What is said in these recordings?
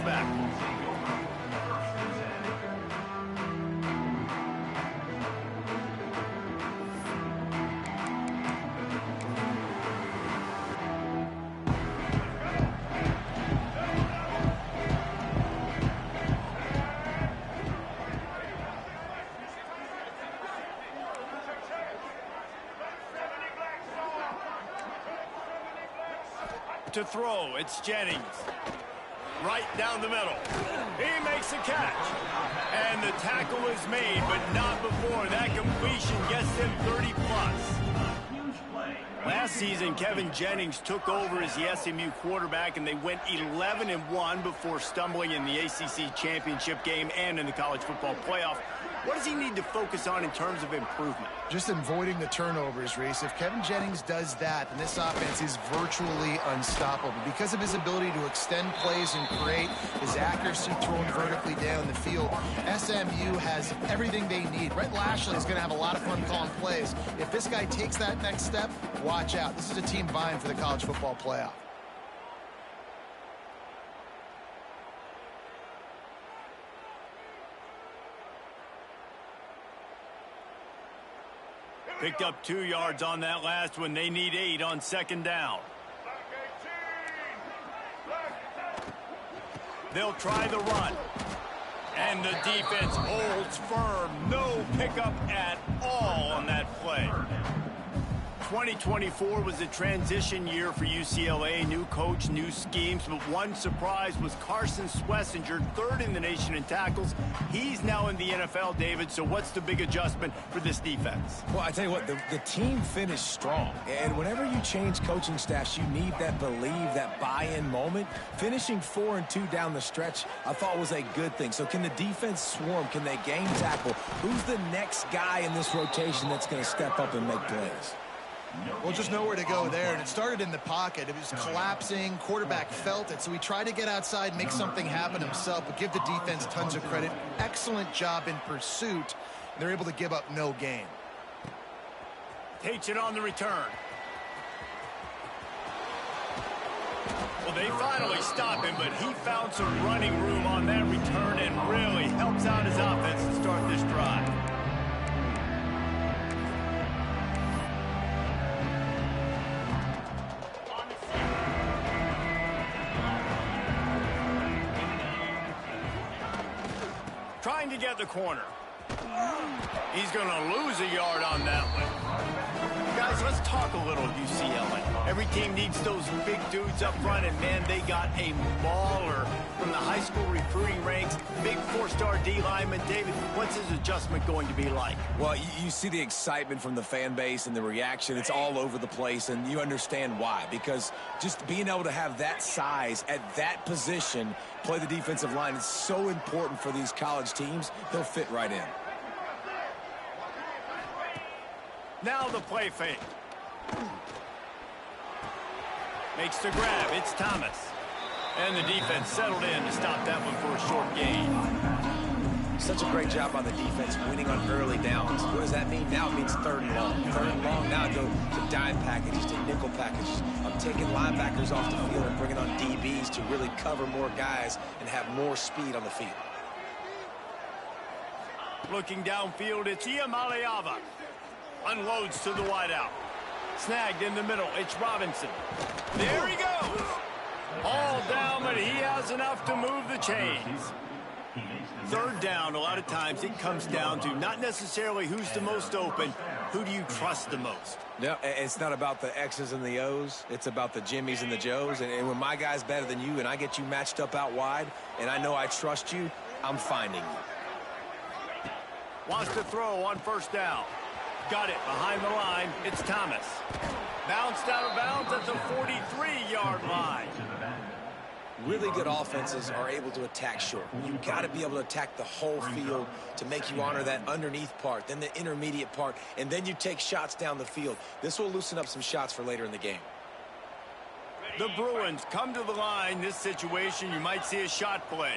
back. To throw, it's Jennings. Right down the middle. He makes a catch. And the tackle is made, but not before that completion gets him 30-plus. Last season, Kevin Jennings took over as the SMU quarterback, and they went 11-1 before stumbling in the ACC championship game and in the college football playoff. What does he need to focus on in terms of improvement? Just avoiding the turnovers, Reese. If Kevin Jennings does that, then this offense is virtually unstoppable. Because of his ability to extend plays and create, his accuracy throwing vertically down the field, SMU has everything they need. Rhett Lashley is going to have a lot of fun calling plays. If this guy takes that next step, watch out. This is a team vying for the college football playoff. Picked up 2 yards on that last one. They need 8 on second down. They'll try the run. And the defense holds firm. No pickup at all on that play. 2024 was a transition year for UCLA. New coach, new schemes, but one surprise was Carson Schlesinger, 3rd in the nation in tackles. He's now in the NFL, David, so what's the big adjustment for this defense? Well, I tell you what, the team finished strong. And whenever you change coaching staffs, you need that believe, that buy-in moment. Finishing 4-2 down the stretch, I thought was a good thing. So can the defense swarm? Can they game tackle? Who's the next guy in this rotation that's going to step up and make plays? Well, just nowhere to go there, and it started in the pocket. It was collapsing. Quarterback felt it, so he tried to get outside, make something happen himself, but give the defense tons of credit. Excellent job in pursuit. They're able to give up no gain. Takes it on the return. Well, they finally stop him, but he found some running room on that return and really helps out his offense to start this drive. Trying to get the corner. He's going to lose a yard on that one. Guys, let's talk a little UCLA. Every team needs those big dudes up front, and man, they got a mauler from the high school recruiting ranks. Big 4-star D lineman. David, what's his adjustment going to be like? Well, you see the excitement from the fan base and the reaction. It's all over the place, and you understand why. Because just being able to have that size at that position, play the defensive line, is so important for these college teams. They'll fit right in. Now the play fake. Makes the grab. It's Thomas. And the defense settled in to stop that one for a short gain. Such a great job on the defense winning on early downs. What does that mean? Now it means 3rd and long. 3rd and long, now go to dime packages, to nickel packages. I'm taking linebackers off the field and bringing on DBs to really cover more guys and have more speed on the field. Looking downfield, it's Iamaleava. Unloads to the wideout. Snagged in the middle. It's Robinson. There he goes. All down, but he has enough to move the chains. 3rd down, a lot of times it comes down to not necessarily who's the most open, who do you trust the most? Yeah, it's not about the X's and the O's. It's about the Jimmies and the Joes. And when my guy's better than you and I get you matched up out wide and I know I trust you, I'm finding you. Wants to throw on 1st down. Got it behind the line. It's Thomas. Bounced out of bounds at the 43-yard line. Really good offenses are able to attack short. You've got to be able to attack the whole field to make you honor that underneath part, then the intermediate part, and then you take shots down the field. This will loosen up some shots for later in the game. The Bruins come to the line. This situation, you might see a shot play.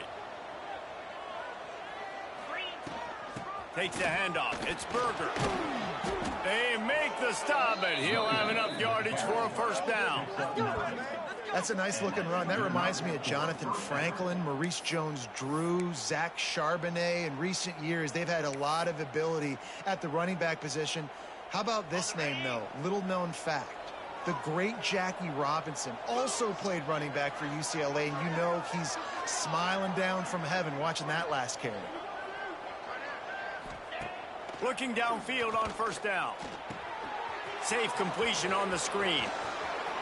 Takes the handoff. It's Berger. They make the stop, but he'll have enough yardage for a first down. That's a nice looking run. That reminds me of Jonathan Franklin, Maurice Jones-Drew, Zach Charbonnet. In recent years, they've had a lot of ability at the running back position. How about this name, though? Little known fact. The great Jackie Robinson also played running back for UCLA, and you know he's smiling down from heaven watching that last carry. Looking downfield on first down. Safe completion on the screen.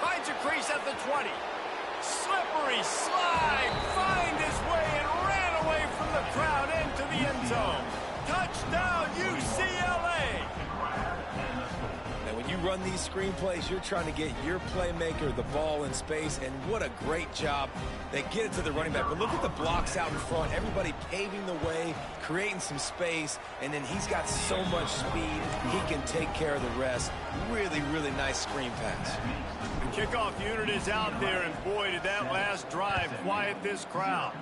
Finds a crease at the 20. Slippery slide. Find his way and ran away from the crowd into the end zone. Touchdown, UCLA. And when you run these screenplays, you're trying to get your playmaker the ball in space, and what a great job. They get it to the running back. But look at the blocks out in front. Everybody paving the way, creating some space, and then he's got so much speed, he can take care of the rest. Really, really nice screen pass. The kickoff unit is out there, and boy, did that last drive quiet this crowd.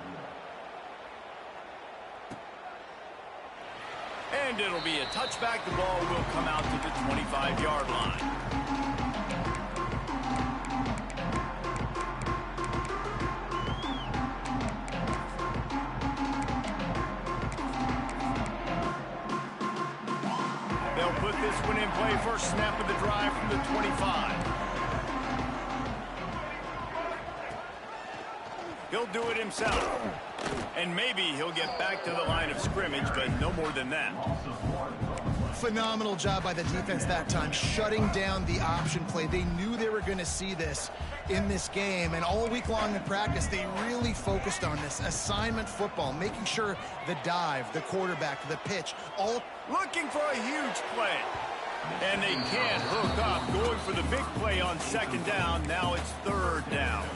And it'll be a touchback. The ball will come out to the 25-yard line. They'll put this one in play. First snap of the drive from the 25. He'll do it himself. And maybe he'll get back to the line of scrimmage, but no more than that. Phenomenal job by the defense that time, shutting down the option play. They knew they were going to see this in this game, and all week long in practice, they really focused on this assignment football, making sure the dive, the quarterback, the pitch, all looking for a huge play. And they can't hook up, going for the big play on second down. Now it's third down.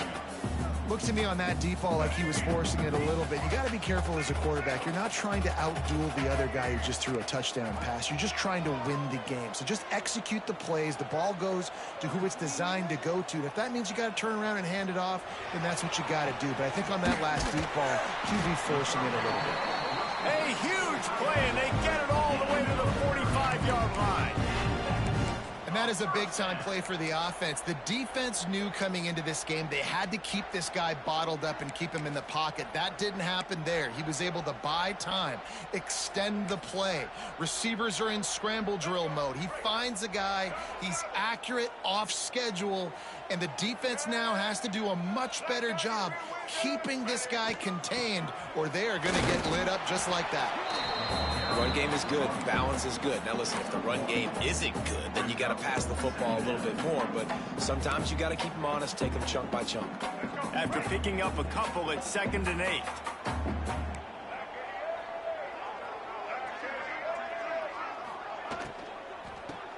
Looks to me on that deep ball like he was forcing it a little bit. You got to be careful as a quarterback. You're not trying to outduel the other guy who just threw a touchdown pass. You're just trying to win the game. So just execute the plays. The ball goes to who it's designed to go to. And if that means you got to turn around and hand it off, then that's what you got to do. But I think on that last deep ball, QB forcing it a little bit. A huge play, and they get it all the way to the 45-yard line. And that is a big-time play for the offense. The defense knew coming into this game they had to keep this guy bottled up and keep him in the pocket. That didn't happen there. He was able to buy time, extend the play. Receivers are in scramble drill mode. He finds a guy. He's accurate, off schedule, and the defense now has to do a much better job keeping this guy contained, or they are going to get lit up just like that. Run game is good. Balance is good. Now, listen, if the run game isn't good, then you got to pass the football a little bit more. But sometimes you got to keep them honest, take them chunk by chunk. After picking up a couple at 2nd and 8.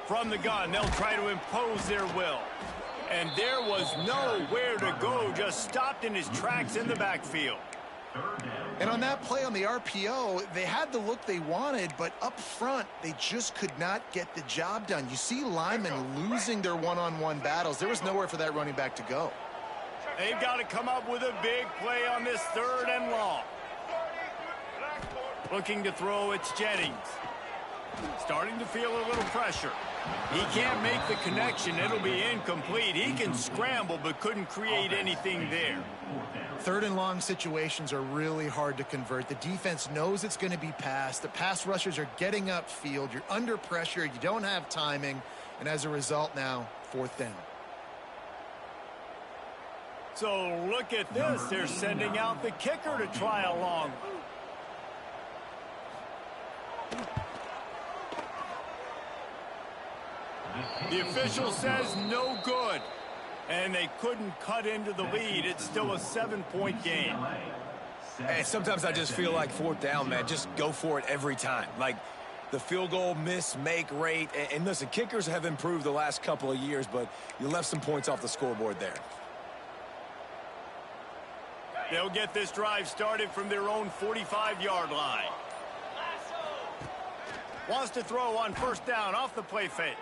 From the gun, they'll try to impose their will. And there was nowhere to go, just stopped in his tracks in the backfield. And on that play on the RPO, they had the look they wanted, but up front, they just could not get the job done. You see Lyman losing their one-on-one battles. There was nowhere for that running back to go. They've got to come up with a big play on this 3rd and long. Looking to throw, it's Jennings. Starting to feel a little pressure. He can't make the connection. It'll be incomplete. He can scramble, but couldn't create anything there. 3rd and long situations are really hard to convert. The defense knows it's going to be passed. The pass rushers are getting upfield. You're under pressure. You don't have timing. And as a result now, 4th down. So look at this. They're sending out the kicker to try a long. The official says no good. And they couldn't cut into the lead. It's still a 7-point game. Hey, sometimes I just feel like 4th down, man. Just go for it every time. Like the field goal miss-make rate. And listen, kickers have improved the last couple of years, but you left some points off the scoreboard there. They'll get this drive started from their own 45-yard line. Wants to throw on 1st down off the play fake.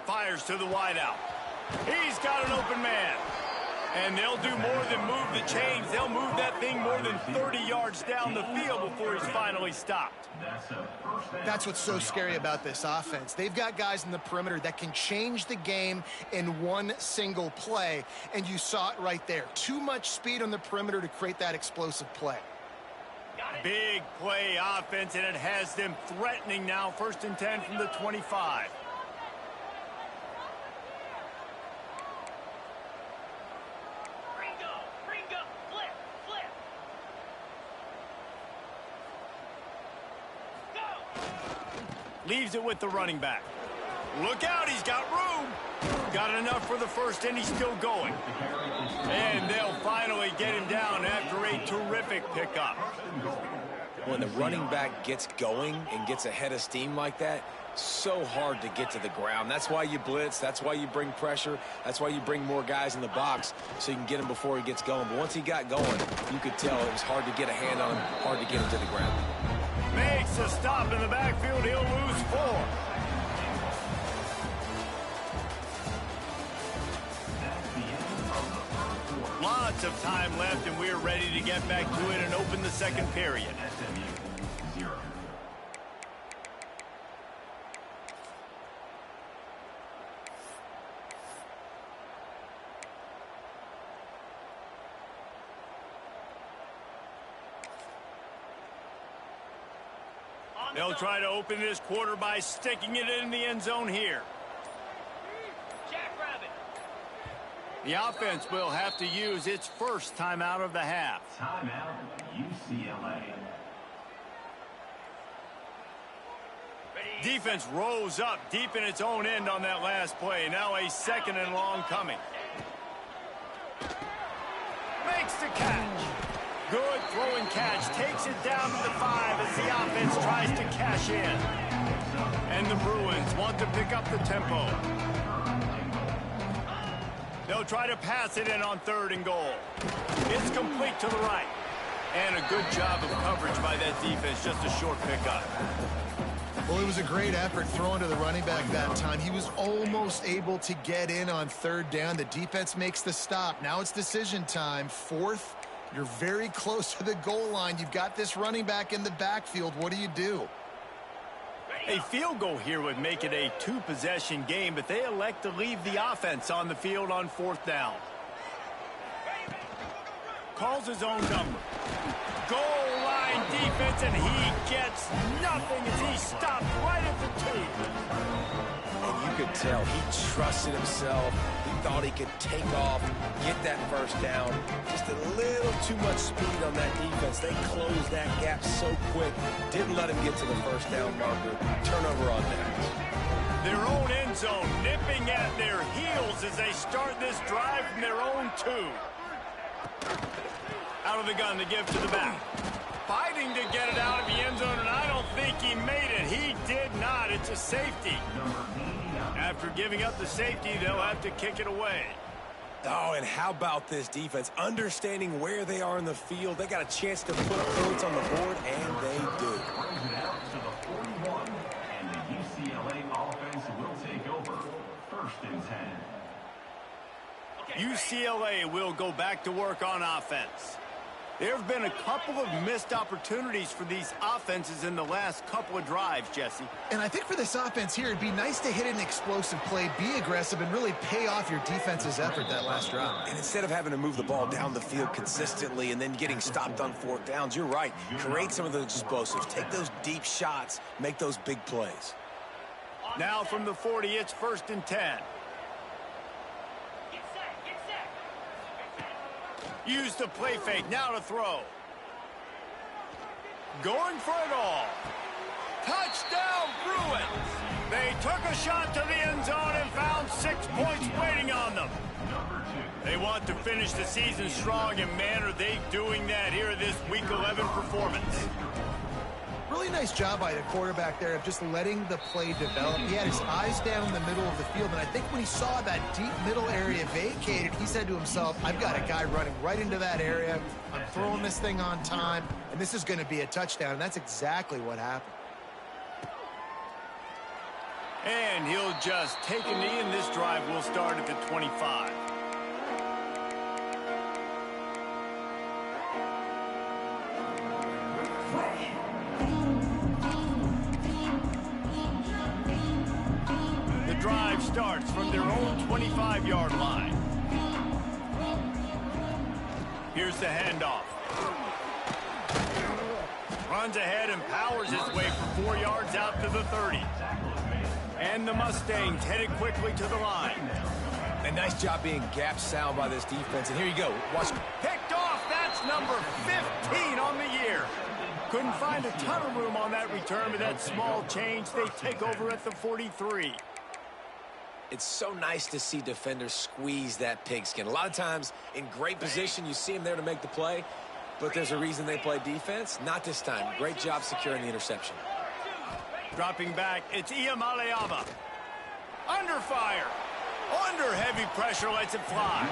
Fires to the wideout. He's got an open man. And they'll do more than move the chains. They'll move that thing more than 30 yards down the field before he's finally stopped. That's what's so scary about this offense. They've got guys in the perimeter that can change the game in one single play, and you saw it right there. Too much speed on the perimeter to create that explosive play. Big play offense, and it has them threatening now. 1st and 10 from the 25. Leaves it with the running back. Look out, he's got room. Got enough for the first, and he's still going. And they'll finally get him down after a terrific pickup. When the running back gets going and gets ahead of steam like that, so hard to get to the ground. That's why you blitz. That's why you bring pressure. That's why you bring more guys in the box so you can get him before he gets going. But once he got going, you could tell it was hard to get a hand on him, hard to get him to the ground. Makes a stop in the backfield. He'll lose 4. Lots of time left, and we're ready to get back to it and open the second period. They'll try to open this quarter by sticking it in the end zone here. The offense will have to use its first timeout of the half. Timeout, UCLA. Defense rose up deep in its own end on that last play. Now a 2nd and long coming. Makes the catch. Good throwing catch. Takes it down to the 5 as the offense tries to cash in. And the Bruins want to pick up the tempo. They'll try to pass it in on 3rd and goal. It's complete to the right. And a good job of coverage by that defense. Just a short pickup. Well, it was a great effort throwing to the running back that time. He was almost able to get in on 3rd down. The defense makes the stop. Now it's decision time. 4th. You're very close to the goal line. You've got this running back in the backfield. What do? A field goal here would make it a 2-possession game, but they elect to leave the offense on the field on 4th down. Calls his own number. Goal line defense, and he gets nothing as he stopped right at the 2. And you could tell he trusted himself. He thought he could take off, get that 1st down. Just a little too much speed on that defense. They closed that gap so quick. Didn't let him get to the 1st down marker. Turnover on that. Their own end zone nipping at their heels as they start this drive from their own 2. Out of the gun to give to the back. Fighting to get it out of the end zone, and I don't think he made it. He did not. It's a safety. After giving up the safety, they'll have to kick it away. Oh, and how about this defense? Understanding where they are in the field. They got a chance to put points on the board, and they do. Brings it out to the 41, and the UCLA offense will take over. 1st and 10. UCLA will go back to work on offense. There have been a couple of missed opportunities for these offenses in the last couple of drives, Jesse. And I think for this offense here, it'd be nice to hit an explosive play, be aggressive, and really pay off your defense's effort that last drive. And instead of having to move the ball down the field consistently and then getting stopped on 4th downs, you're right. Create some of those explosives. Take those deep shots. Make those big plays. Now from the 40, it's 1st and 10. Use the play fake, now to throw. Going for it all. Touchdown, Bruins! They took a shot to the end zone and found 6 points waiting on them. They want to finish the season strong, and man, are they doing that here this Week 11 performance. Really nice job by the quarterback there of just letting the play develop. He had his eyes down the middle of the field, and I think when he saw that deep middle area vacated, he said to himself, I've got a guy running right into that area. I'm throwing this thing on time, and this is going to be a touchdown, and that's exactly what happened. And he'll just take a knee, and this drive will start at the 25. The drive starts from their own 25-yard line. Here's the handoff. Runs ahead and powers his way for 4 yards out to the 30. And the Mustangs headed quickly to the line. A nice job being gap sound by this defense. And here you go. Watch. Picked off. That's number 15 on the year. Couldn't find a ton of room on that return, but that small change, they take over at the 43. It's so nice to see defenders squeeze that pigskin. A lot of times in great position, you see them there to make the play, but there's a reason they play defense. Not this time. Great job securing the interception. Dropping back, it's Iamaleava. Under fire. Under heavy pressure, lets it fly.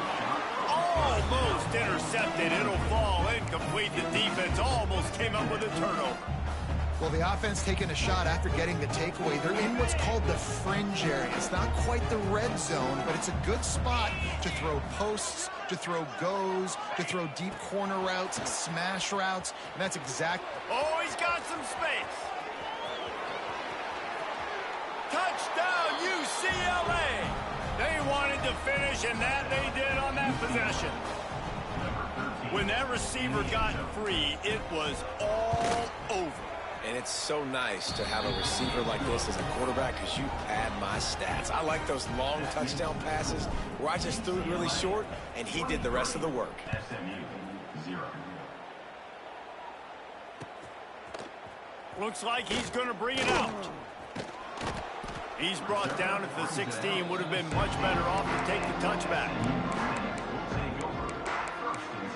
Almost intercepted. It'll fall incomplete. The defense almost came up with a turnover. Well, the offense taking a shot after getting the takeaway. They're in what's called the fringe area. It's not quite the red zone, but it's a good spot to throw posts, to throw goes, to throw deep corner routes, smash routes, and that's exact. Oh, he's got some space. Touchdown, UCLA. They wanted to finish, and that they did on that possession. When that receiver got free, it was all over. And it's so nice to have a receiver like this as a quarterback because you pad my stats. I like those long touchdown passes where I just threw it really short, and he did the rest of the work. SMU, 0. Looks like he's going to bring it out. He's brought down at the 16. Would have been much better off to take the touchback. Will take over 1st and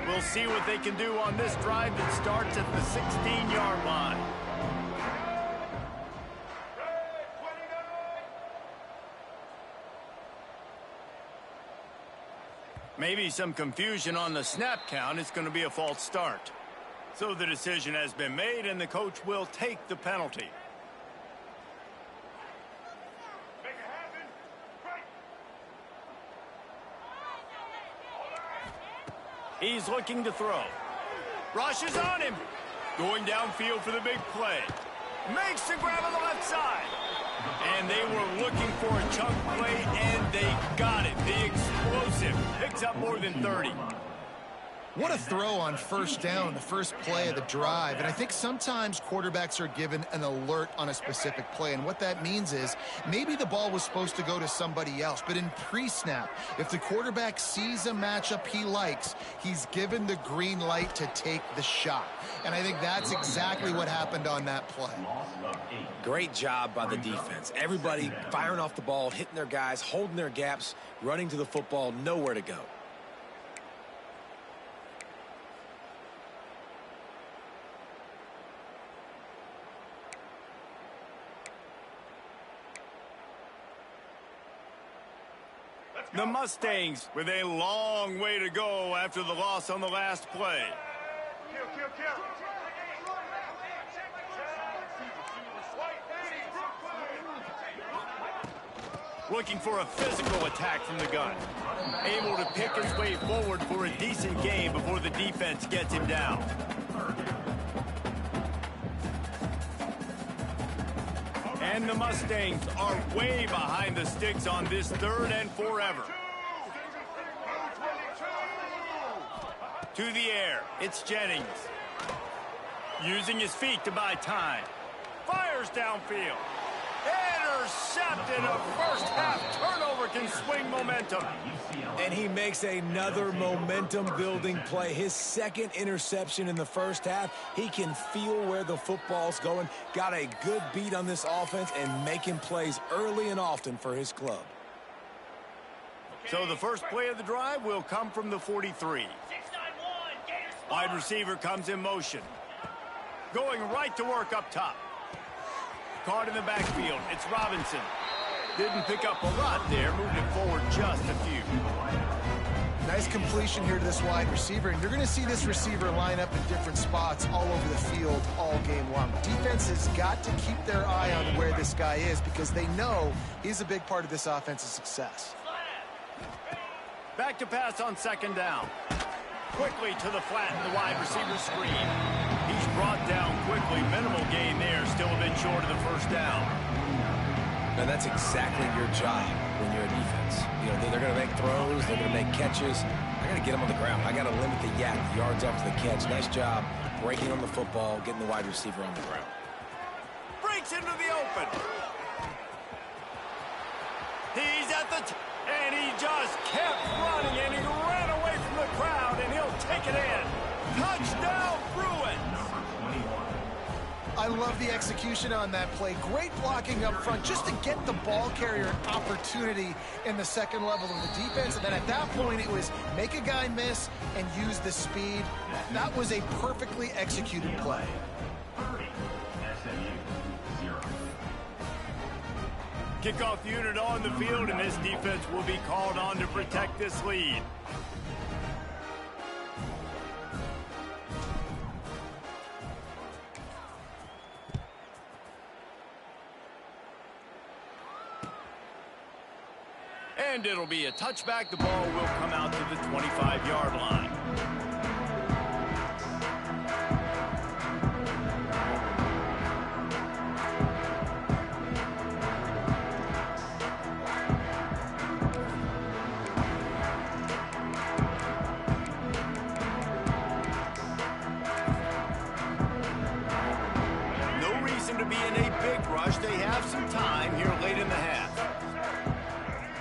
10. We'll see what they can do on this drive that starts at the 16-yard line. Maybe some confusion on the snap count. It's going to be a false start. So the decision has been made, and the coach will take the penalty. He's looking to throw. Rushes on him. Going downfield for the big play. Makes the grab on the left side. And they were looking for a chunk play, and they got it. The explosive picks up more than 30. What a throw on first down, the first play of the drive. And I think sometimes quarterbacks are given an alert on a specific play. And what that means is maybe the ball was supposed to go to somebody else. But in pre-snap, if the quarterback sees a matchup he likes, he's given the green light to take the shot. And I think that's exactly what happened on that play. Great job by the defense. Everybody firing off the ball, hitting their guys, holding their gaps, running to the football, nowhere to go. The Mustangs with a long way to go after the loss on the last play. Looking for a physical attack from the gun. Able to pick his way forward for a decent gain before the defense gets him down. And the Mustangs are way behind the sticks on this 3rd and forever. To the air, it's Jennings. Using his feet to buy time. Fires downfield. Intercepted. A first half turnover can swing momentum. And he makes another momentum-building play. His second interception in the first half. He can feel where the football's going. Got a good beat on this offense and making plays early and often for his club. So the first play of the drive will come from the 43. Wide receiver comes in motion. Going right to work up top. Caught in the backfield. It's Robinson. Didn't pick up a lot there. Moved it forward just a few. Nice completion here to this wide receiver. And you're going to see this receiver line up in different spots all over the field all game long. Defense has got to keep their eye on where this guy is because they know he's a big part of this offense's success. Back to pass on second down. Quickly to the flat in the wide receiver screen. He's brought down quickly. Minimal gain there. Still a bit short of the first down. Now, that's exactly your job when you're a defense. You know, they're going to make throws. They're going to make catches. I got to get them on the ground. I got to limit the yak, the yards after the catch. Nice job breaking on the football, getting the wide receiver on the ground. Breaks into the open. He's at the and he just kept running, and he ran away from the crowd, and he'll take it in. Touchdown, Bruins! I love the execution on that play. Great blocking up front just to get the ball carrier an opportunity in the second level of the defense. And then at that point, it was make a guy miss and use the speed. That was a perfectly executed play. 30, SMU, 0. Kickoff unit on the field, and this defense will be called on to protect this lead. And it'll be a touchback. The ball will come out to the 25-yard line. No reason to be in a big rush. They have some time here late in the half.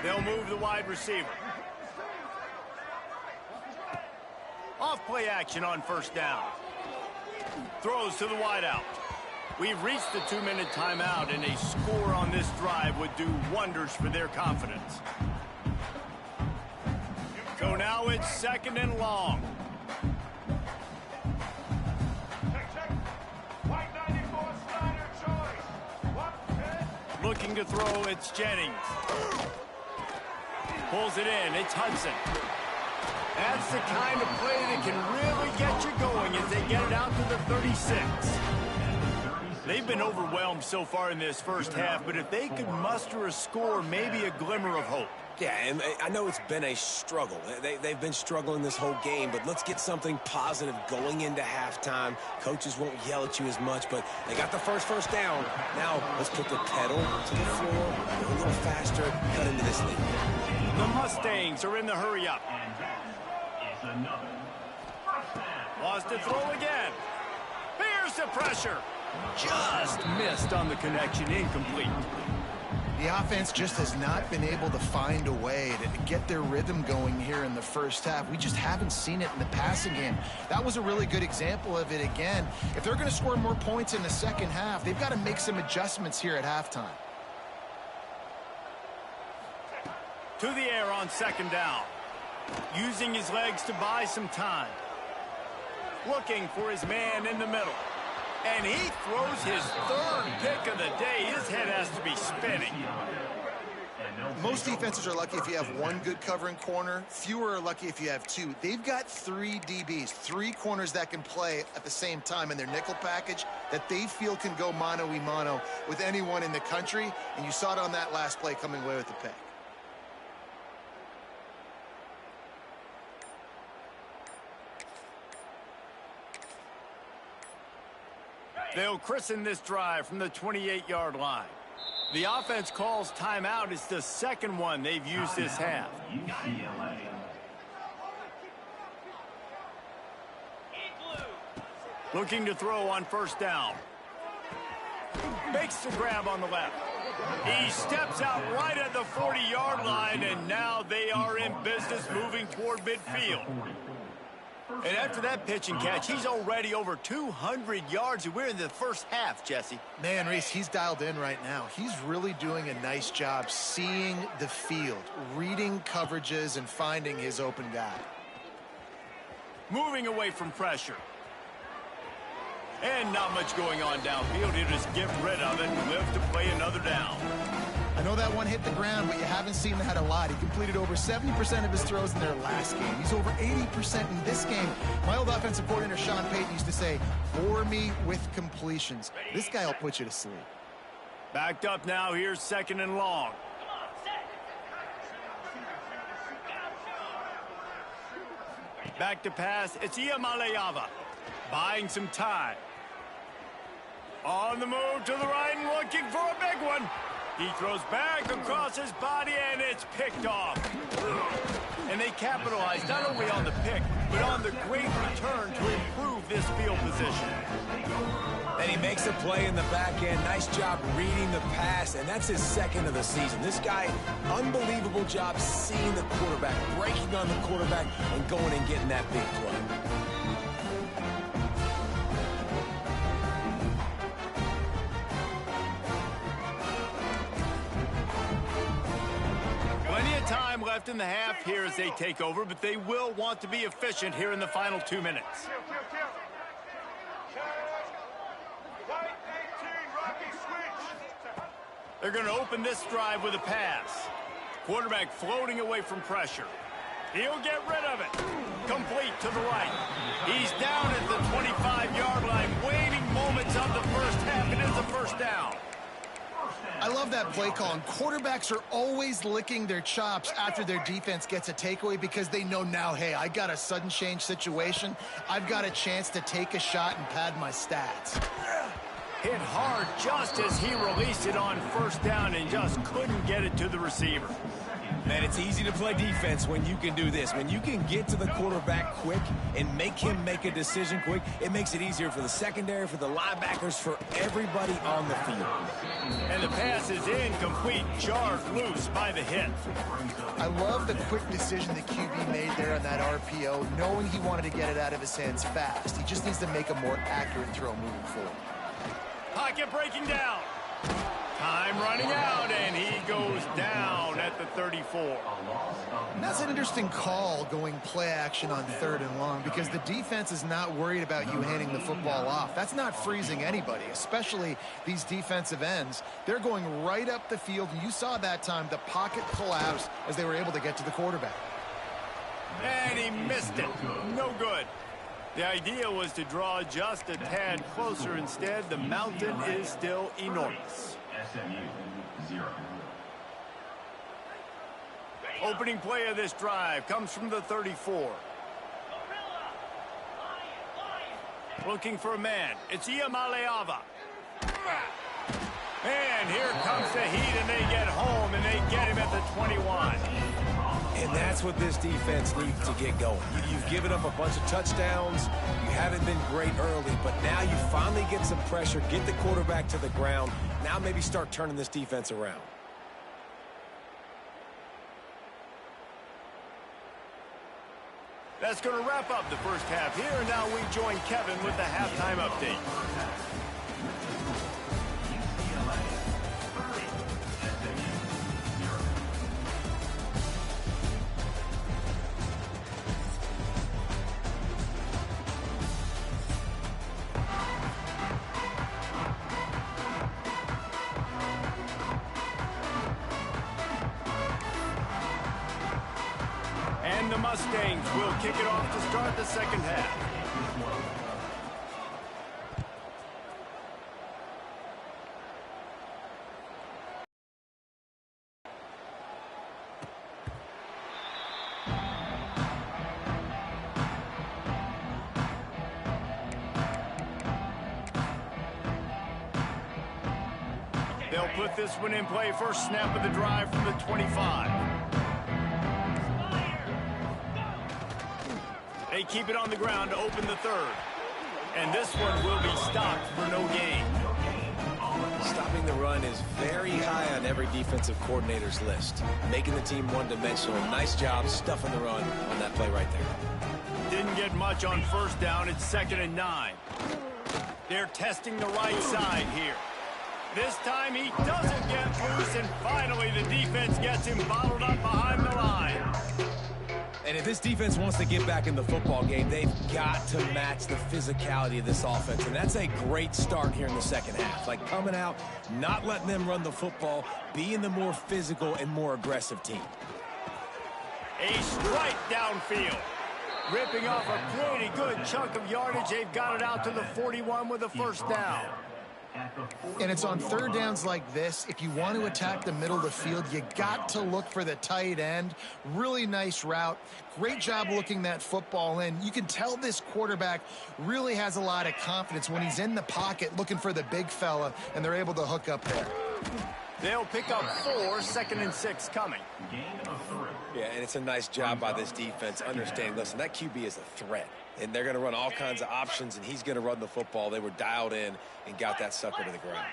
They'll move the wide receiver. Off play action on first down. Throws to the wideout. We've reached the 2-minute timeout, and a score on this drive would do wonders for their confidence. So now it's second and long. Looking to throw, it's Jennings. Pulls it in, it's Hudson. That's the kind of play that can really get you going as they get it out to the 36. They've been overwhelmed so far in this first half, but if they could muster a score, maybe a glimmer of hope. Yeah, and I know it's been a struggle. They've been struggling this whole game, but let's get something positive going into halftime. Coaches won't yell at you as much, but they got the first down. Now, let's put the pedal to the floor, go a little faster, cut into this lead. The Mustangs are in the hurry-up. Lost to throw again. Here's the pressure. Just missed on the connection, incomplete. The offense just has not been able to find a way to get their rhythm going here in the first half. We just haven't seen it in the passing game. That was a really good example of it again. If they're going to score more points in the second half, they've got to make some adjustments here at halftime. To the air on second down. Using his legs to buy some time. Looking for his man in the middle. And he throws his third pick of the day. His head has to be spinning. Most defenses are lucky if you have one good covering corner. Fewer are lucky if you have two. They've got 3 DBs, 3 corners that can play at the same time in their nickel package that they feel can go mano-a-mano with anyone in the country. And you saw it on that last play coming away with the pick. They'll christen this drive from the 28-yard line. The offense calls timeout. It's the second one they've used this half. Looking to throw on first down. Makes the grab on the left. He steps out right at the 40-yard line, and now they are in business moving toward midfield. And after that pitch and catch, he's already over 200 yards, and we're in the first half, Jesse. Man, Reese, he's dialed in right now. He's really doing a nice job seeing the field, reading coverages, and finding his open guy. Moving away from pressure. And not much going on downfield. He'll just get rid of it and live to play another down. I know that one hit the ground, but you haven't seen that a lot. He completed over 70% of his throws in their last game. He's over 80% in this game. My old offensive coordinator, Sean Payton, used to say, bore me with completions. This guy will put you to sleep. Backed up now. Here's second and long. Back to pass. It's Iamaleava. Buying some time. On the move to the right and looking for a big one. He throws back across his body, and it's picked off. And they capitalize not only on the pick, but on the great return to improve this field position. And he makes a play in the back end. Nice job reading the pass, and that's his second of the season. This guy, unbelievable job seeing the quarterback, breaking on the quarterback, and going and getting that big play. Time left in the half here as they take over, but they will want to be efficient here in the final 2 minutes. They're going to open this drive with a pass. Quarterback floating away from pressure. He'll get rid of it. Complete to the right. He's down at the 25-yard line, waiting moments of the first half, and it's a first down. I love that play call. And quarterbacks are always licking their chops after their defense gets a takeaway because they know now, hey, I got a sudden change situation. I've got a chance to take a shot and pad my stats. Hit hard just as he released it on first down and just couldn't get it to the receiver. Man, it's easy to play defense when you can do this. When you can get to the quarterback quick and make him make a decision quick, it makes it easier for the secondary, for the linebackers, for everybody on the field. And the pass is incomplete, jarred loose by the hit. I love the quick decision the QB made there on that RPO, knowing he wanted to get it out of his hands fast. He just needs to make a more accurate throw moving forward. Pocket breaking down. Time running out, and he goes down at the 34. And that's an interesting call going play action on 3rd and long because the defense is not worried about you handing the football off. That's not freezing anybody, especially these defensive ends. They're going right up the field, and you saw that time the pocket collapse as they were able to get to the quarterback. And he missed it. No good. The idea was to draw just a tad closer. Instead, the mountain is still enormous. SMU 0. Opening play of this drive comes from the 34. Looking for a man. It's Iamaleava. And here comes the heat, and they get home, and they get him at the 21. And that's what this defense needs to get going. You've given up a bunch of touchdowns. You haven't been great early, but now you finally get some pressure, get the quarterback to the ground. Now maybe start turning this defense around. That's going to wrap up the first half here, and now we join Kevin with the halftime update. And the Mustangs will kick it off to start the second half. They'll put this one in play. First snap of the drive from the 25. They keep it on the ground to open the third. And this one will be stopped for no gain. Stopping the run is very high on every defensive coordinator's list. Making the team one-dimensional. Nice job stuffing the run on that play right there. Didn't get much on first down. It's 2nd and 9. They're testing the right side here. This time he doesn't get loose, and finally the defense gets him bottled up behind the line. And if this defense wants to get back in the football game, they've got to match the physicality of this offense. And that's a great start here in the second half. Like coming out, not letting them run the football, being the more physical and more aggressive team. A strike downfield. Ripping off a pretty good chunk of yardage. They've got it out to the 41 with a first down. And it's on third downs like this. If you want to attack the middle of the field, you got to look for the tight end. Really nice route. Great job looking that football in. You can tell this quarterback really has a lot of confidence when he's in the pocket looking for the big fella, and they're able to hook up there. They'll pick up 4, 2nd and 6 coming. Yeah, and it's a nice job by this defense. Understand, listen, that QB is a threat. And they're going to run all kinds of options, and he's going to run the football. They were dialed in and got that sucker to the ground.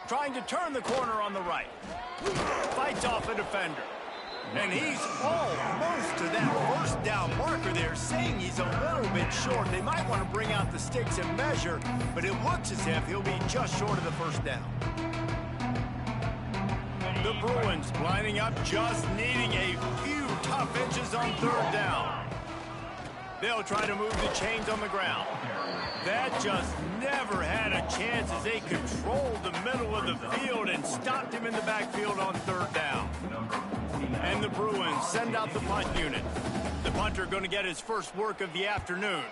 Trying to turn the corner on the right. Fights off a defender. And he's almost to that first down marker there, saying he's a little bit short. They might want to bring out the sticks and measure, but it looks as if he'll be just short of the first down. The Bruins lining up, just needing a few tough inches on third down. They'll try to move the chains on the ground. That just never had a chance as they controlled the middle of the field and stopped him in the backfield on third down. And the Bruins send out the punt unit. The punter going to get his first work of the afternoon.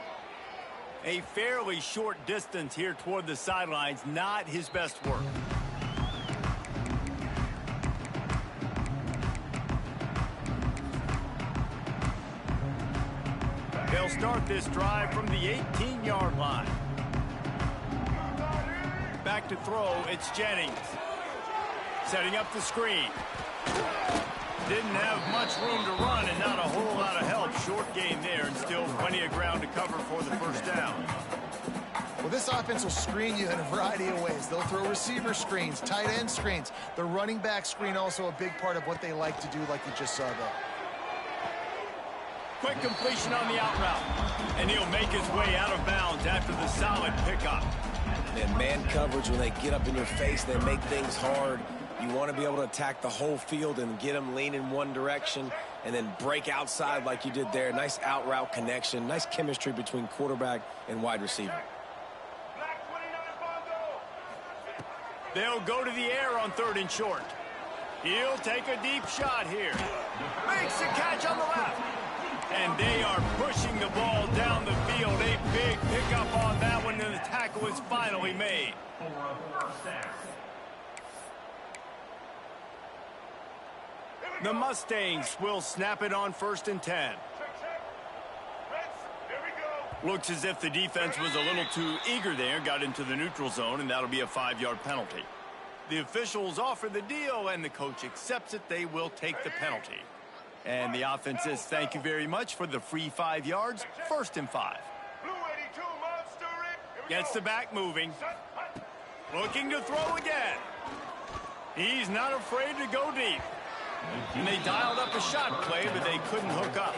A fairly short distance here toward the sidelines, not his best work. They'll start this drive from the 18-yard line. Back to throw, it's Jennings. Setting up the screen. Didn't have much room to run and not a whole lot of help. Short gain there and still plenty of ground to cover for the first down. Well, this offense will screen you in a variety of ways. They'll throw receiver screens, tight end screens. The running back screen also a big part of what they like to do, like you just saw there. Quick completion on the out route. And he'll make his way out of bounds after the solid pickup. And man coverage, when they get up in your face, they make things hard. You want to be able to attack the whole field and get them leaning one direction and then break outside like you did there. Nice out route connection. Nice chemistry between quarterback and wide receiver. They'll go to the air on third and short. He'll take a deep shot here. Makes the catch on the left. And they are pushing the ball down the field. A big pickup on that one, and the tackle is finally made. The Mustangs will snap it on 1st and 10. Looks as if the defense was a little too eager there, got into the neutral zone, and that'll be a 5-yard penalty. The officials offer the deal, and the coach accepts it. They will take the penalty. And the offense says thank you very much for the free 5 yards. 1st and 5. Gets the back moving. Looking to throw again. He's not afraid to go deep. And they dialed up a shot play, but they couldn't hook up.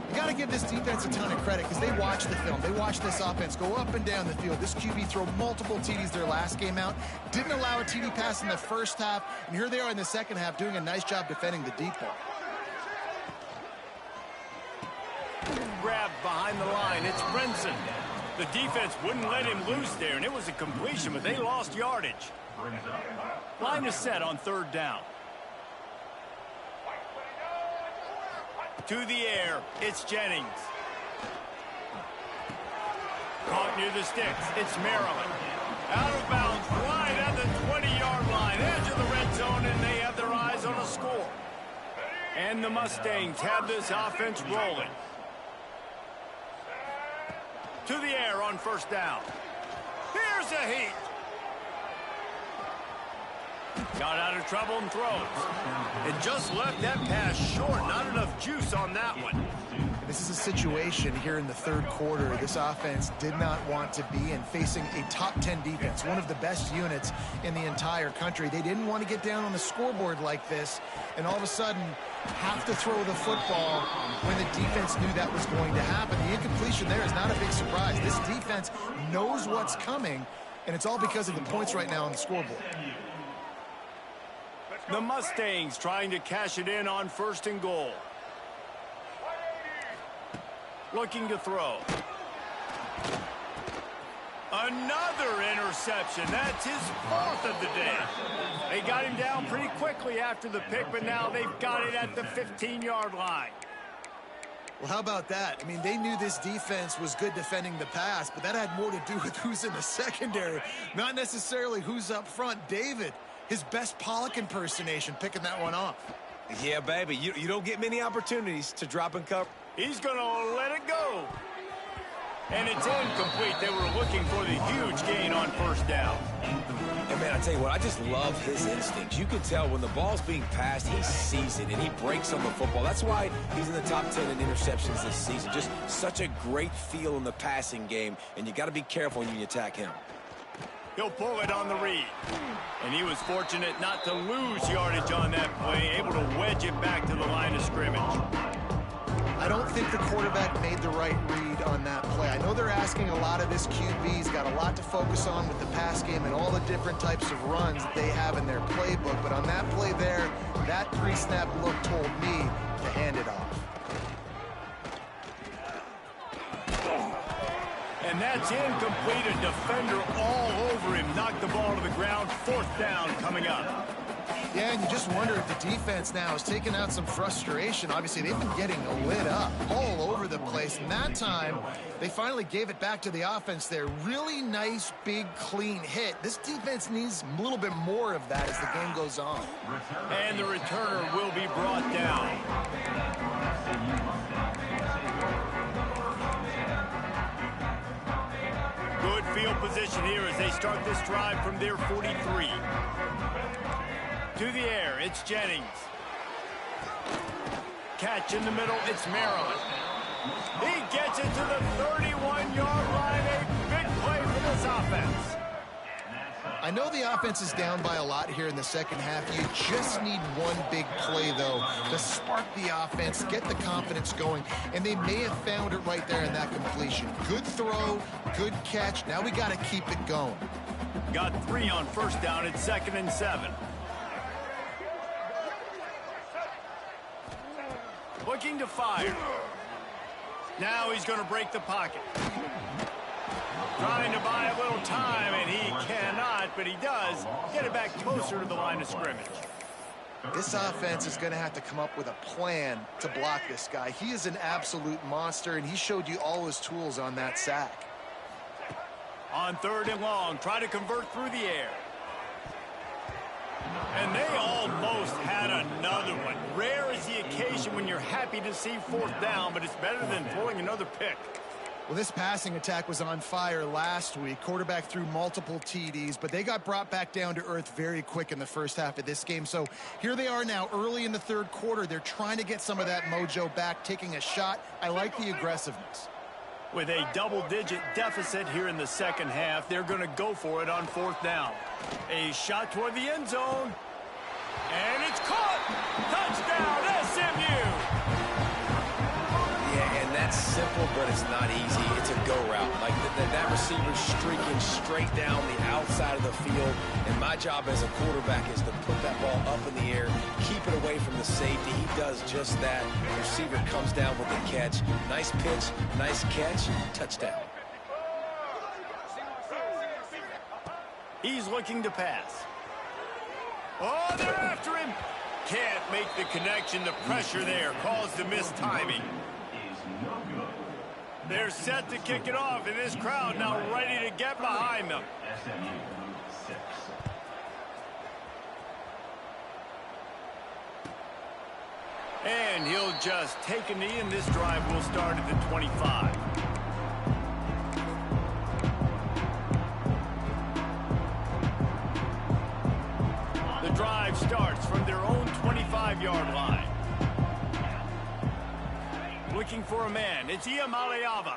You got to give this defense a ton of credit because they watch the film. They watch this offense go up and down the field. This QB throw multiple TDs their last game out. Didn't allow a TD pass in the first half. And here they are in the second half doing a nice job defending the deep ball. Grabbed behind the line. It's Brinson. The defense wouldn't let him loose there, and it was a completion, but they lost yardage. Line is set on third down. To the air, it's Jennings. Caught near the sticks, it's Maryland. Out of bounds, right at the 20-yard line, edge of the red zone, and they have their eyes on a score. And the Mustangs have this offense rolling. To the air on 1st down. Here's a heat. Got out of trouble and throws. And just left that pass short. Not enough juice on that one. This is a situation here in the third quarter this offense did not want to be in, facing a top 10 defense, one of the best units in the entire country. They didn't want to get down on the scoreboard like this and all of a sudden have to throw the football when the defense knew that was going to happen. The incompletion there is not a big surprise. This defense knows what's coming, and it's all because of the points right now on the scoreboard. The Mustangs trying to cash it in on 1st and goal. Looking to throw. Another interception. That's his 4th of the day. They got him down pretty quickly after the pick, but now they've got it at the 15-yard line. Well, how about that? I mean, they knew this defense was good defending the pass, but that had more to do with who's in the secondary, not necessarily who's up front. David, his best Pollock impersonation, picking that one off. Yeah, baby, you don't get many opportunities to drop and cover. He's going to let it go. And it's incomplete. They were looking for the huge gain on first down. And, man, I tell you what, I just love his instincts. You can tell when the ball's being passed, he sees it, and he breaks on the football. That's why he's in the top 10 in interceptions this season. Just such a great feel in the passing game, and you got to be careful when you attack him. He'll pull it on the read. And he was fortunate not to lose yardage on that play, able to wedge it back to the line of scrimmage. I don't think the quarterback made the right read on that play. I know they're asking a lot of this QB. He's got a lot to focus on with the pass game and all the different types of runs that they have in their playbook. But on that play there, that pre-snap look told me to hand it off. And that's incomplete. A defender all over him. Knocked the ball to the ground. Fourth down coming up. Yeah, and you just wonder if the defense now is taking out some frustration. Obviously, they've been getting lit up all over the place. And that time, they finally gave it back to the offense there. Really nice, big, clean hit. This defense needs a little bit more of that as the game goes on. And the returner will be brought down. Good field position here as they start this drive from their 43. To the air, it's Jennings. Catch in the middle, it's Maryland. He gets it to the 31-yard line. A big play for this offense. I know the offense is down by a lot here in the second half. You just need one big play, though, to spark the offense, get the confidence going, and they may have found it right there in that completion. Good throw, good catch. Now we got to keep it going. Got 3 on first down. It's 2nd and 7. Looking to fire. Now he's going to break the pocket. Trying to buy a little time, and he cannot, but he does get it back closer to the line of scrimmage. This offense is going to have to come up with a plan to block this guy. He is an absolute monster, and he showed you all his tools on that sack. On 3rd and long, try to convert through the air. And they almost had another one. Rare is the occasion when you're happy to see 4th down, but it's better than throwing another pick. Well, this passing attack was on fire last week. Quarterback threw multiple TDs, but they got brought back down to earth very quick in the first half of this game. So here they are now early in the 3rd quarter. They're trying to get some of that mojo back, taking a shot. I like the aggressiveness. With a double-digit deficit here in the second half, they're going to go for it on 4th down. A shot toward the end zone. And it's caught! Touchdown, SMU! Yeah, and that's simple, but it's not easy. It's a go route. Like that receiver's streaking straight down the outside of the field, and my job as a quarterback is to put that ball up in the air, keep it away from the safety. He does just that. The receiver comes down with the catch. Nice pitch, nice catch, touchdown. He's looking to pass. Oh, they're after him. Can't make the connection. The pressure there caused the missed timing. They're set to kick it off, and this crowd now ready to get behind them. And he'll just take a knee, and this drive will start at the 25. The drive starts from their own 25-yard line. Looking for a man. It's Iamaleava.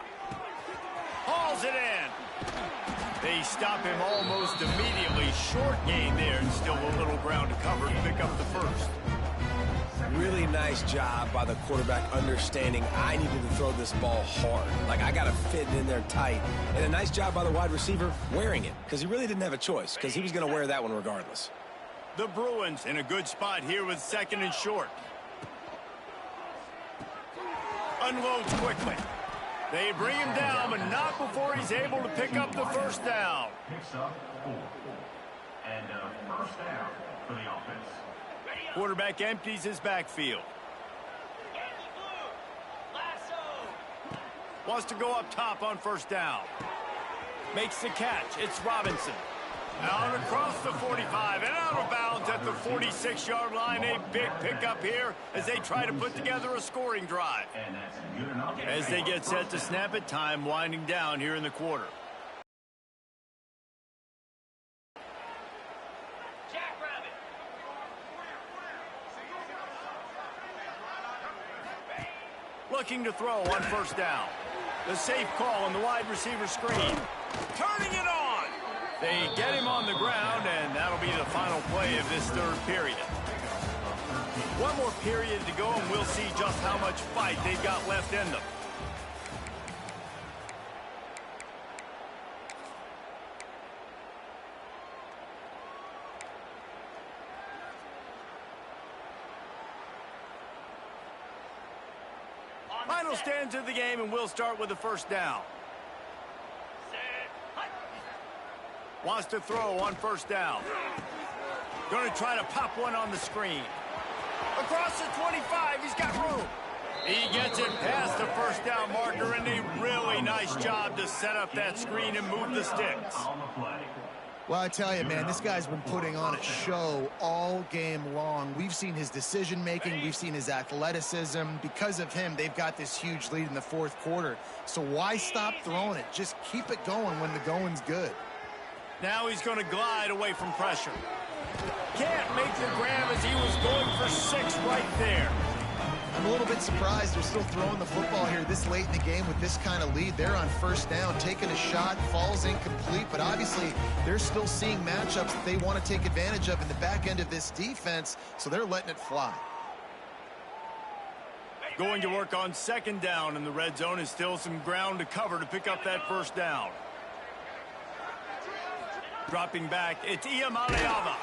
Hauls it in. They stop him almost immediately. Short gain there, and still a little ground to cover to pick up the first. Really nice job by the quarterback understanding I needed to throw this ball hard. Like, I got to fit it in there tight. And a nice job by the wide receiver wearing it, because he really didn't have a choice, because he was going to wear that one regardless. The Bruins in a good spot here with 2nd and short. Unloads quickly. They bring him down, but not before he's able to pick up the first down. Picks up 4. And first down for the offense. Quarterback empties his backfield. Wants to go up top on first down. Makes the catch. It's Robinson. Out across the 45 and out of bounds at the 46-yard line. A big pickup here as they try to put together a scoring drive. As they get set to snap it, time winding down here in the quarter. Looking to throw on first down. The safe call on the wide receiver screen. Turning it on. They get him on the ground, and that'll be the final play of this third period. One more period to go, and we'll see just how much fight they've got left in them. Final stands of the game, and we'll start with the first down. Wants to throw on first down. Going to try to pop one on the screen. Across the 25, he's got room. He gets it past the first down marker, and a really nice job to set up that screen and move the sticks. Well, I tell you, man, this guy's been putting on a show all game long. We've seen his decision-making. We've seen his athleticism. Because of him, they've got this huge lead in the fourth quarter. So why stop throwing it? Just keep it going when the going's good. Now he's going to glide away from pressure. Can't make the grab as he was going for 6 right there. I'm a little bit surprised they're still throwing the football here this late in the game with this kind of lead. They're on first down, taking a shot, falls incomplete, but obviously they're still seeing matchups that they want to take advantage of in the back end of this defense, so they're letting it fly. Going to work on second down, and the red zone is still some ground to cover to pick up that first down. Dropping back, it's Iamaleava.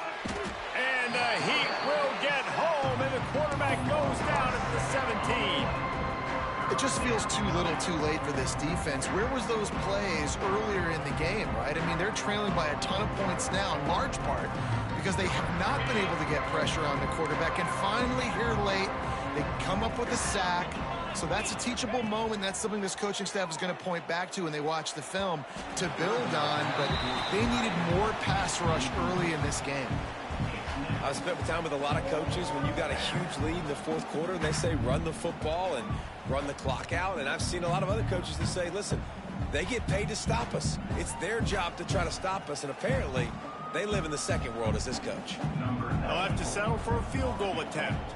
And he will get home, and the quarterback goes down at the 17. It just feels too little too late for this defense. Where was those plays earlier in the game, right? I mean, they're trailing by a ton of points now, in large part because they have not been able to get pressure on the quarterback. And finally, here late, they come up with a sack. So that's a teachable moment. That's something this coaching staff is going to point back to when they watch the film to build on. But they needed more pass rush early in this game. I've spent time with a lot of coaches when you got a huge lead in the fourth quarter and they say run the football and run the clock out. And I've seen a lot of other coaches that say, listen, they get paid to stop us. It's their job to try to stop us. And apparently they live in the second world as this coach. They'll have to settle for a field goal attempt.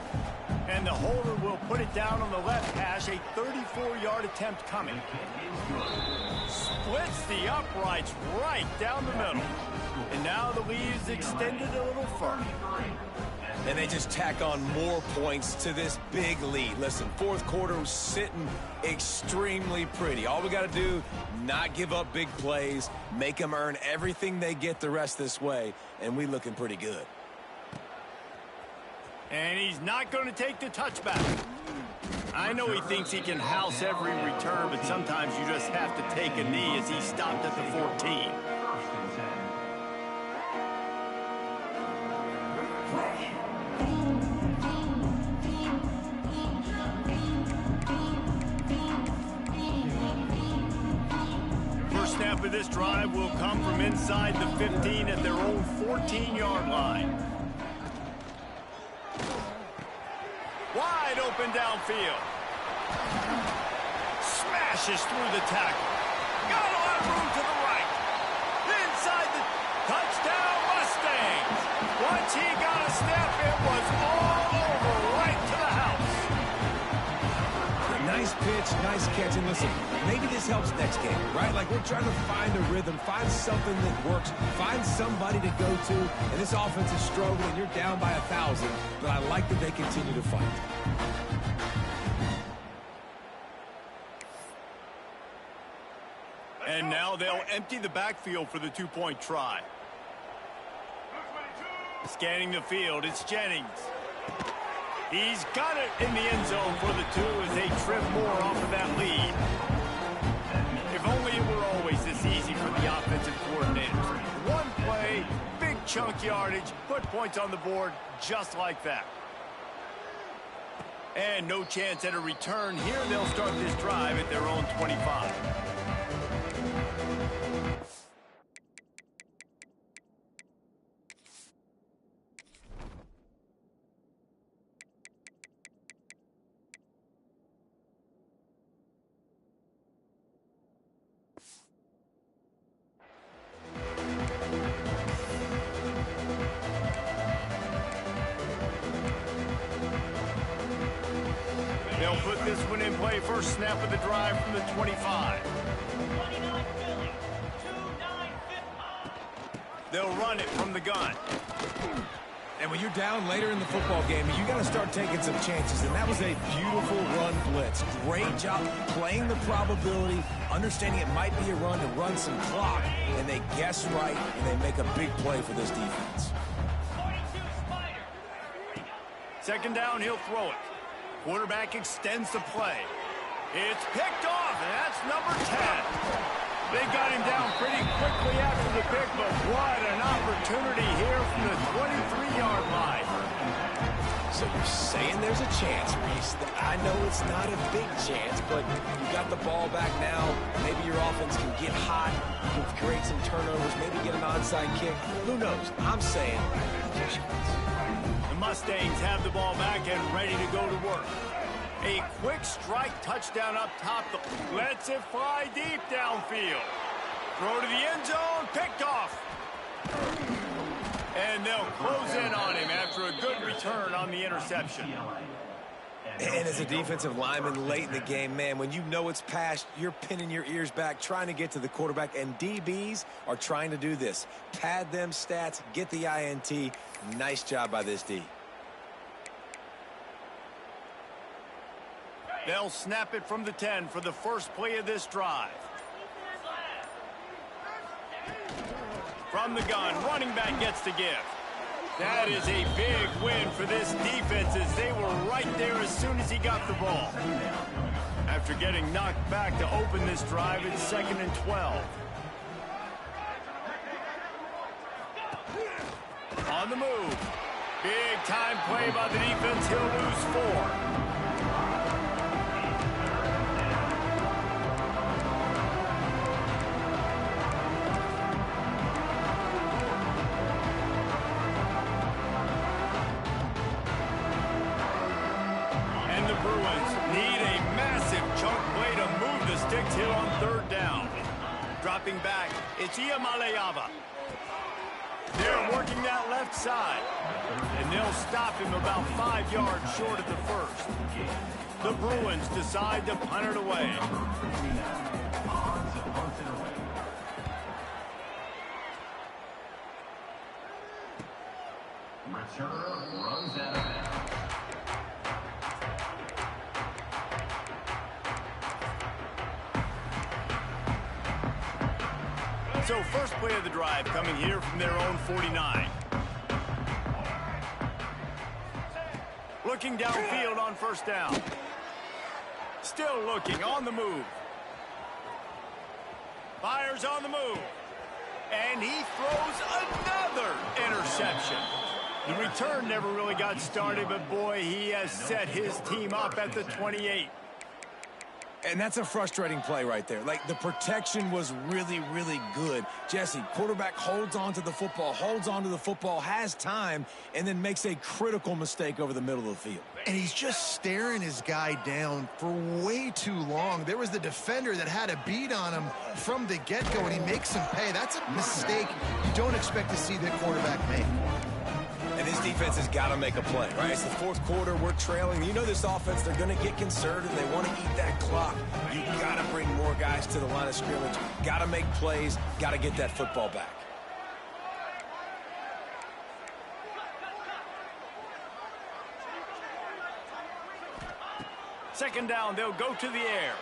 And the holder will put it down on the left hash, a 34-yard attempt coming. Splits the uprights right down the middle. And now the lead is extended a little further. And they just tack on more points to this big lead. Listen, fourth quarter was sitting extremely pretty. All we got to do, not give up big plays, make them earn everything they get the rest this way, and we looking pretty good. And he's not going to take the touchback. I know he thinks he can house every return, but sometimes you just have to take a knee as he stopped at the 14. First snap of this drive will come from inside the 15 at their own 14-yard line. Wide open downfield. Smashes through the tackle. Got a lot of room to the right. Inside the touchdown Mustangs. Once he got a step, it was all over right to the house. Nice pitch, nice catch. And listen, maybe this helps next game, right? Like we're trying to find a rhythm, find something that works, find somebody to go to. And this offense is struggling. You're down by 1,000, but I like that they continue to fight. And now they'll empty the backfield for the two-point try. Scanning the field, it's Jennings. He's got it in the end zone for the 2 as they trim more off of that lead. If only it were always this easy for the offensive coordinators. One play, big chunk yardage, put points on the board just like that. And no chance at a return here. They'll start this drive at their own 25. They'll put this one in play. First snap of the drive from the 25. They'll run it from the gun. And when you're down later in the football game, you got to start taking some chances. And that was a beautiful run blitz. Great job playing the probability, understanding it might be a run to run some clock. And they guess right, and they make a big play for this defense. Second down, he'll throw it. Quarterback extends the play. It's picked off, and that's number 10. They got him down pretty quickly after the pick, but what an opportunity here from the 23-yard line. So you're saying there's a chance, Reese. I know it's not a big chance, but you got the ball back now. Maybe your offense can get hot, can create some turnovers, maybe get an onside kick. Who knows? I'm saying there's a chance. The Mustangs have the ball back and ready to go to work. A quick strike touchdown up top. Lets it fly deep downfield. Throw to the end zone. Picked off. And they'll close in on him after a good return on the interception. And as a defensive lineman late in the game, man, when you know it's past, you're pinning your ears back, trying to get to the quarterback, and DBs are trying to do this. Pad them stats, get the INT. Nice job by this D. They'll snap it from the 10 for the first play of this drive. From the gun, running back gets the give. That is a big win for this defense as they were right there as soon as he got the ball. After getting knocked back to open this drive, it's 2nd and 12. On the move. Big time play by the defense. He'll lose 4. Sticks here on 3rd down. Dropping back, it's Iamaleava. They're working that left side. And they'll stop him about 5 yards short of the first. The Bruins decide to punt it away. Returner runs out of bounds. So first play of the drive coming here from their own 49. Looking downfield on first down. Still looking on the move. Fires on the move. And he throws another interception. The return never really got started, but boy, he has set his team up at the 28. And that's a frustrating play right there. Like, the protection was really, really good. Jesse, quarterback holds on to the football, has time, and then makes a critical mistake over the middle of the field. And he's just staring his guy down for way too long. There was the defender that had a beat on him from the get-go, and he makes him pay. That's a mistake you don't expect to see the quarterback make. And this defense has got to make a play, right? It's the 4th quarter. We're trailing. You know this offense, they're going to get conservative. They want to eat that clock. You got to bring more guys to the line of scrimmage. Got to make plays. Got to get that football back. Second down, they'll go to the air.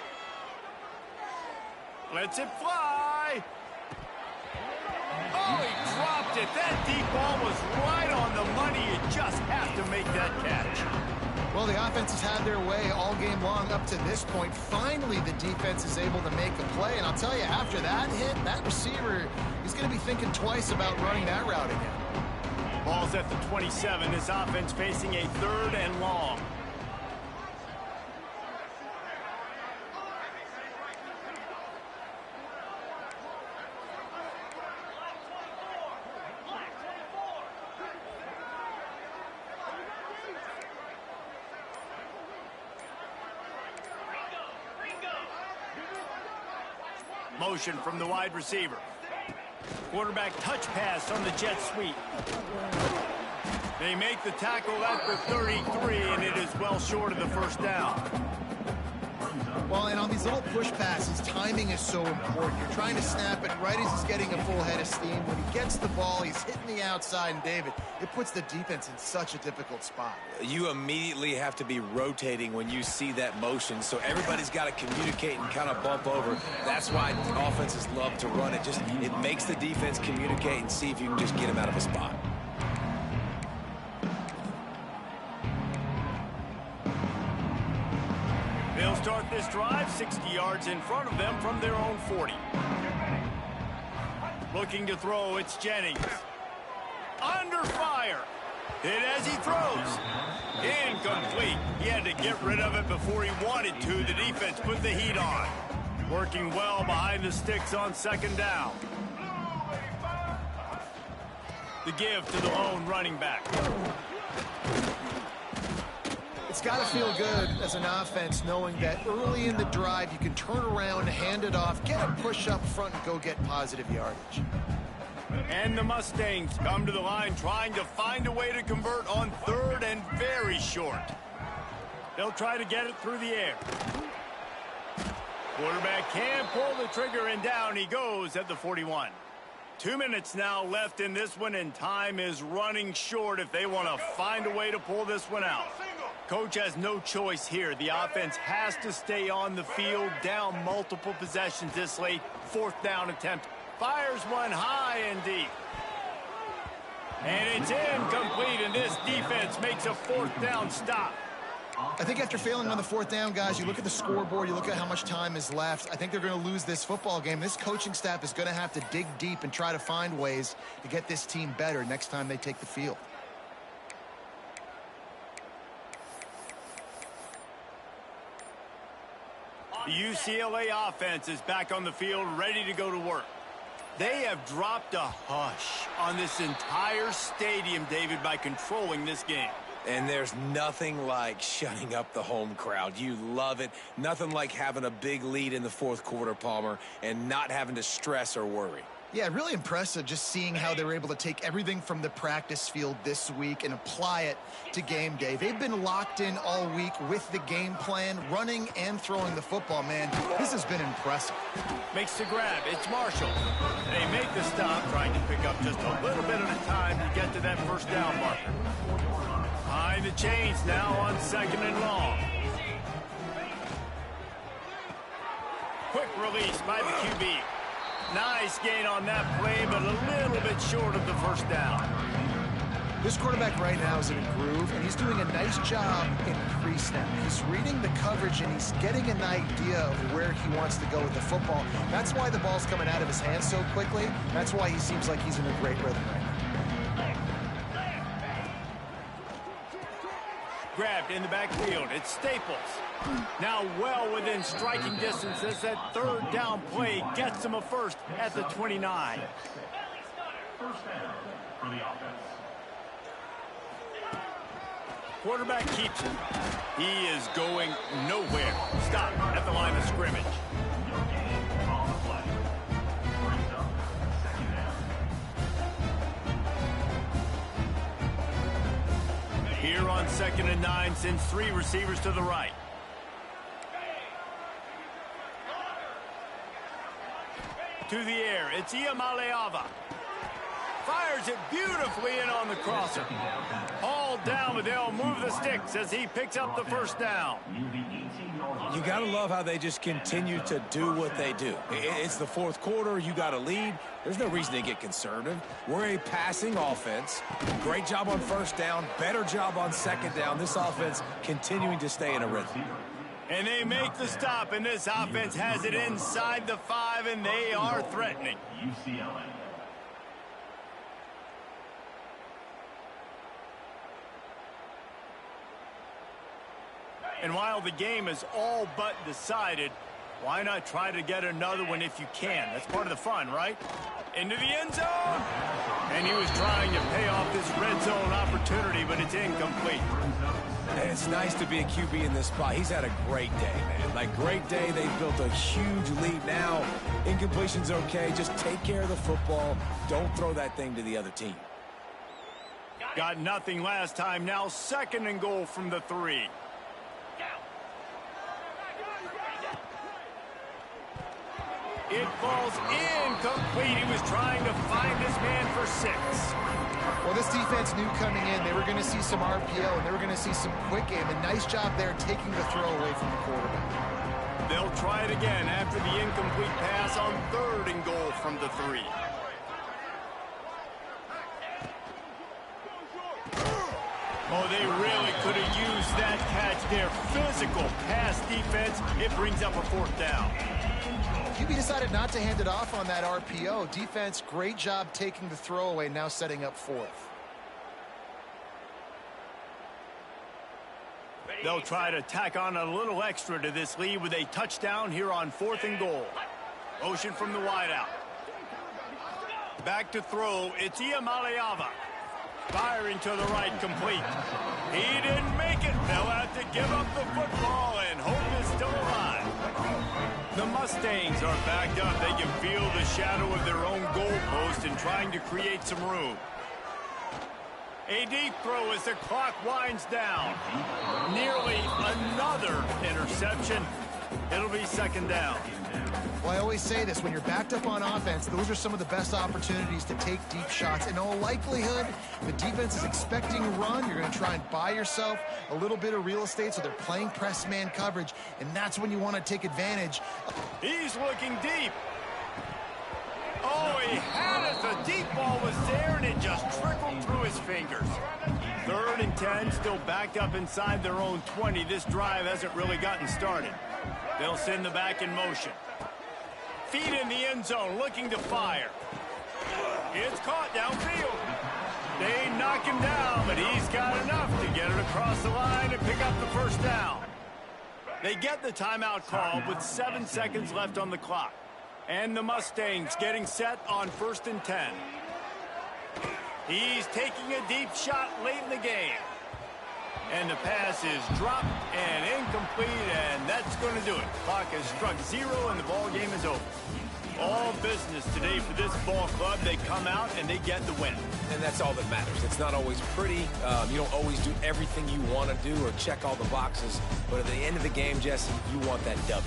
Lets it fly. Oh, he dropped it. That deep ball was right on the money. You just have to make that catch. Well, the offense has had their way all game long up to this point. Finally, the defense is able to make a play. And I'll tell you, after that hit, that receiver, he's going to be thinking twice about running that route again. Ball's at the 27. This offense facing a 3rd and long. Motion from the wide receiver. Quarterback touch pass on the jet sweep. They make the tackle at the 33, and it is well short of the first down. Well, and on these little push passes, timing is so important. You're trying to snap it right as he's getting a full head of steam. When he gets the ball, he's hitting the outside, and David, it puts the defense in such a difficult spot. You immediately have to be rotating when you see that motion, so everybody's got to communicate and kind of bump over. That's why offenses love to run it. It makes the defense communicate and see if you can just get him out of a spot. They'll start this drive 60 yards in front of them from their own 40. Looking to throw, it's Jennings. Under fire. Hit as he throws. Incomplete. He had to get rid of it before he wanted to. The defense put the heat on. Working well behind the sticks on second down. The give to the lone running back. It's got to feel good as an offense knowing that early in the drive you can turn around, hand it off, get a push up front, and go get positive yardage. And the Mustangs come to the line trying to find a way to convert on third and very short. They'll try to get it through the air. Quarterback can pull the trigger, and down he goes at the 41. 2 minutes now left in this one, and time is running short if they want to find a way to pull this one out. Coach has no choice here. The offense has to stay on the field, down multiple possessions this late. Fourth down attempt. Fires one high and deep. And it's incomplete, and this defense makes a fourth down stop. I think after failing on the fourth down, guys, you look at the scoreboard, you look at how much time is left. I think they're going to lose this football game. This coaching staff is going to have to dig deep and try to find ways to get this team better next time they take the field. The UCLA offense is back on the field, ready to go to work. They have dropped a hush on this entire stadium, David, by controlling this game. And there's nothing like shutting up the home crowd. You love it. Nothing like having a big lead in the fourth quarter, Palmer, and not having to stress or worry. Yeah, really impressive just seeing how they were able to take everything from the practice field this week and apply it to game day. They've been locked in all week with the game plan, running and throwing the football, man. This has been impressive. Makes the grab. It's Marshall. They make the stop, trying to pick up just a little bit at a time to get to that first down marker. Behind the chains now on second and long. Quick release by the QB. Nice gain on that play, but a little bit short of the first down. This quarterback right now is in a groove, and he's doing a nice job in pre-snap. He's reading the coverage, and he's getting an idea of where he wants to go with the football. That's why the ball's coming out of his hands so quickly. That's why he seems like he's in a great rhythm right now. Grabbed in the backfield. It's Staples. Now well within striking distance as that third down play gets him a first at the 29. First down for the offense. Quarterback keeps it. He is going nowhere. Stop at the line of scrimmage. No gain on the play. Brings up second down. Here on 2nd and 9, sends 3 receivers to the right. To the air, it's Iamaleava. Fires it beautifully in on the crosser. Hauled down, but they'll move the sticks as he picks up the first down. You got to love how they just continue to do what they do. It's the fourth quarter. You got a lead. There's no reason to get conservative. We're a passing offense. Great job on first down. Better job on second down. This offense continuing to stay in a rhythm. And they make the stop, and this offense has it inside the 5, and they are threatening. UCLA. And while the game is all but decided, why not try to get another one if you can? That's part of the fun, right? Into the end zone. And he was trying to pay off this red zone opportunity, but it's incomplete. And it's nice to be a QB in this spot. He's had a great day, man. Like, great day. They've built a huge lead now. Incompletion's okay. Just take care of the football. Don't throw that thing to the other team. Got nothing last time. Now 2nd and goal from the 3. It falls incomplete. He was trying to find his man for 6. Well, this defense knew coming in they were going to see some RPO and they were going to see some quick game. And nice job there taking the throw away from the quarterback. They'll try it again after the incomplete pass on 3rd and goal from the 3. Oh, they really could have used that catch there. Physical pass defense. It brings up a 4th down. QB decided not to hand it off on that RPO. Defense, great job taking the throwaway, now setting up 4th. They'll try to tack on a little extra to this lead with a touchdown here on 4th and goal. Motion from the wideout. Back to throw. It's Iamaleava. Firing to the right, complete. He didn't make it. They'll have to give up the football, and hope is still alive. The Mustangs are backed up. They can feel the shadow of their own goalpost and trying to create some room. A deep throw as the clock winds down. Nearly another interception. It'll be 2nd down. Well, I always say this, when you're backed up on offense, those are some of the best opportunities to take deep shots. In all likelihood, the defense is expecting a run. You're going to try and buy yourself a little bit of real estate, so they're playing press man coverage, and that's when you want to take advantage. He's looking deep. Oh, he had it. The deep ball was there, and it just trickled through his fingers. 3rd and 10, still backed up inside their own 20. This drive hasn't really gotten started. They'll send the back in motion. Feet in the end zone, looking to fire. It's caught downfield. They knock him down, but he's got enough to get it across the line and pick up the 1st down. They get the timeout call with 7 seconds left on the clock. And the Mustangs getting set on 1st and 10. He's taking a deep shot late in the game. And the pass is dropped and incomplete, and that's going to do it. Clock has struck 0, and the ball game is over. All business today for this ball club. They come out, and they get the win. And that's all that matters. It's not always pretty. You don't always do everything you want to do or check all the boxes. But at the end of the game, Jesse, you want that W.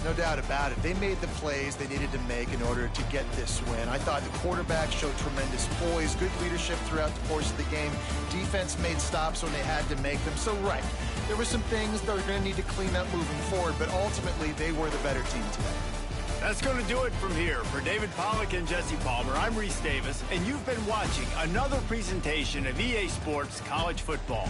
No doubt about it. They made the plays they needed to make in order to get this win. I thought the quarterback showed tremendous poise, good leadership throughout the course of the game. Defense made stops when they had to make them. So, right, there were some things they're going to need to clean up moving forward, but ultimately they were the better team today. That's going to do it from here. For David Pollack and Jesse Palmer, I'm Reese Davis, and you've been watching another presentation of EA Sports College Football.